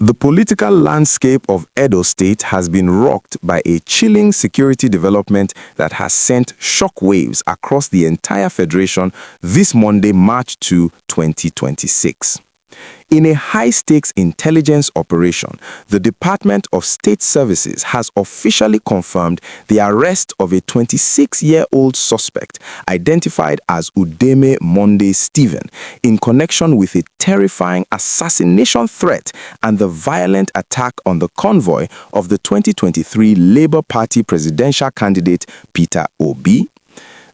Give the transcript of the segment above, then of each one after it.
The political landscape of Edo State has been rocked by a chilling security development that has sent shockwaves across the entire federation this Monday, March 2, 2026. In a high-stakes intelligence operation, the Department of State Services has officially confirmed the arrest of a 26-year-old suspect identified as Udeme Monday Stephen in connection with a terrifying assassination threat and the violent attack on the convoy of the 2023 Labour Party presidential candidate Peter Obi.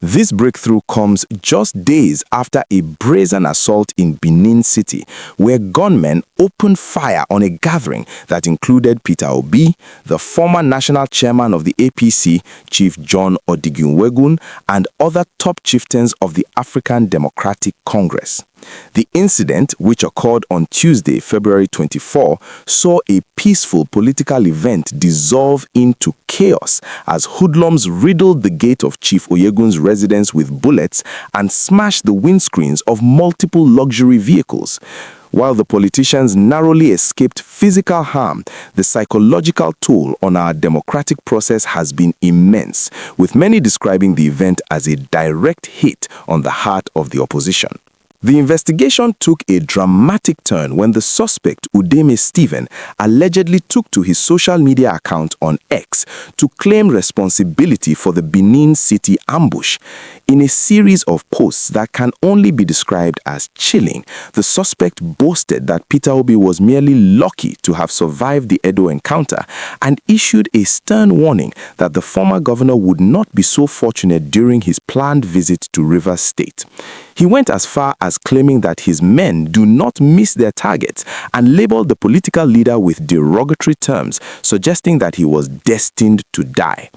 This breakthrough comes just days after a brazen assault in Benin City, where gunmen opened fire on a gathering that included Peter Obi, the former national chairman of the APC, Chief John Odigunwegun, and other top chieftains of the African Democratic Congress. The incident, which occurred on Tuesday, February 24, saw a peaceful political event dissolve into chaos as hoodlums riddled the gate of Chief Oyegun's residence with bullets and smashed the windscreens of multiple luxury vehicles. While the politicians narrowly escaped physical harm, the psychological toll on our democratic process has been immense, with many describing the event as a direct hit on the heart of the opposition. The investigation took a dramatic turn when the suspect, Udeme Stephen, allegedly took to his social media account on X to claim responsibility for the Benin City ambush. In a series of posts that can only be described as chilling, the suspect boasted that Peter Obi was merely lucky to have survived the Edo encounter and issued a stern warning that the former governor would not be so fortunate during his planned visit to Rivers State. He went as far as claiming that his men do not miss their targets and labeled the political leader with derogatory terms, suggesting that he was destined to die.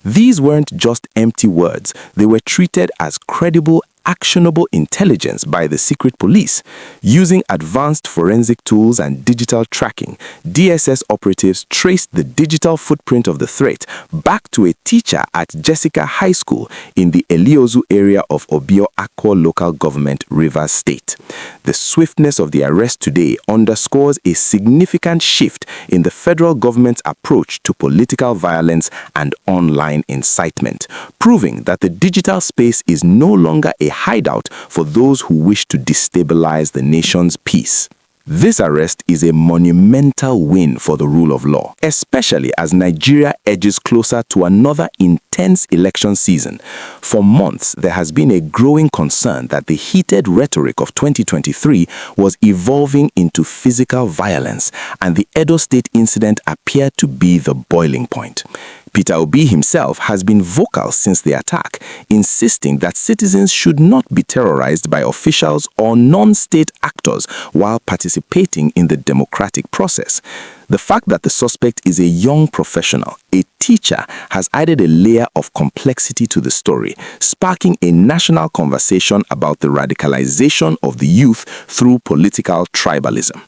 These weren't just empty words, they were treated as credible, actionable intelligence by the secret police. Using advanced forensic tools and digital tracking, DSS operatives traced the digital footprint of the threat back to a teacher at Jessica High School in the Eliozu area of Obio Akwa local government, Rivers State. The swiftness of the arrest today underscores a significant shift in the federal government's approach to political violence and online incitement, proving that the digital space is no longer a hideout for those who wish to destabilize the nation's peace. This arrest is a monumental win for the rule of law, especially as Nigeria edges closer to another intense election season. For months, there has been a growing concern that the heated rhetoric of 2023 was evolving into physical violence, and the Edo State incident appeared to be the boiling point. Peter Obi himself has been vocal since the attack, insisting that citizens should not be terrorized by officials or non-state actors while participating in the democratic process. The fact that the suspect is a young professional, a teacher, has added a layer of complexity to the story, sparking a national conversation about the radicalization of the youth through political tribalism.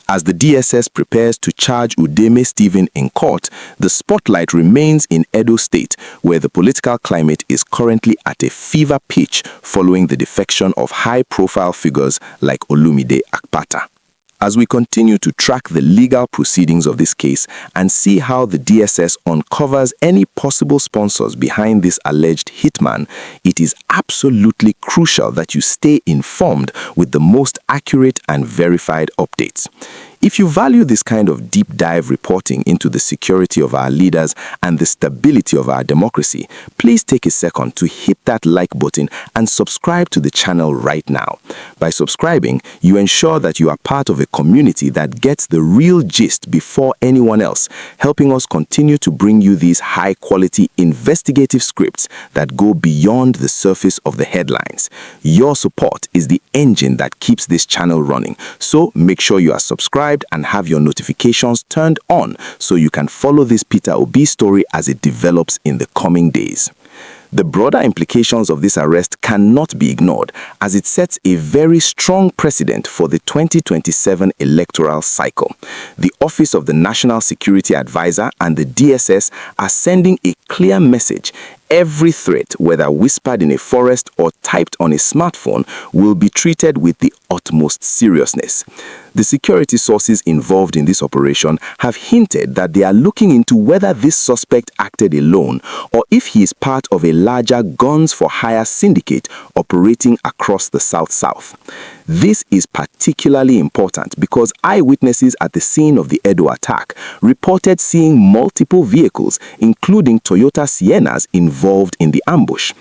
As the DSS prepares to charge Udeme Stephen in court, the spotlight remains in Edo State, where the political climate is currently at a fever pitch following the defection of high-profile figures like Olumide Akpata. As we continue to track the legal proceedings of this case and see how the DSS uncovers any possible sponsors behind this alleged hitman, it is absolutely crucial that you stay informed with the most accurate and verified updates. If you value this kind of deep dive reporting into the security of our leaders and the stability of our democracy, please take a second to hit that like button and subscribe to the channel right now. By subscribing, you ensure that you are part of a community that gets the real gist before anyone else, helping us continue to bring you these high-quality investigative scripts that go beyond the surface of the headlines. Your support is the engine that keeps this channel running, so make sure you are subscribed and have your notifications turned on so you can follow this Peter Obi story as it develops in the coming days. The broader implications of this arrest cannot be ignored, as it sets a very strong precedent for the 2027 electoral cycle. The Office of the National Security Advisor and the DSS are sending a clear message. Every threat, whether whispered in a forest or typed on a smartphone, will be treated with the utmost seriousness. The security sources involved in this operation have hinted that they are looking into whether this suspect acted alone or if he is part of a larger guns-for-hire syndicate operating across the South-South. This is particularly important because eyewitnesses at the scene of the Edo attack reported seeing multiple vehicles, including Toyota Siennas, involved in the ambush.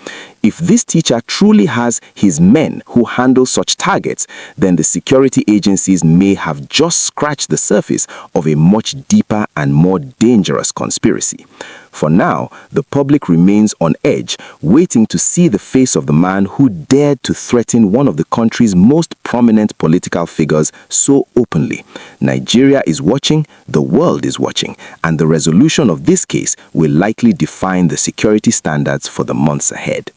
If this teacher truly has his men who handle such targets, then the security agencies may have just scratched the surface of a much deeper and more dangerous conspiracy. For now, the public remains on edge, waiting to see the face of the man who dared to threaten one of the country's most prominent political figures so openly. Nigeria is watching, the world is watching, and the resolution of this case will likely define the security standards for the months ahead.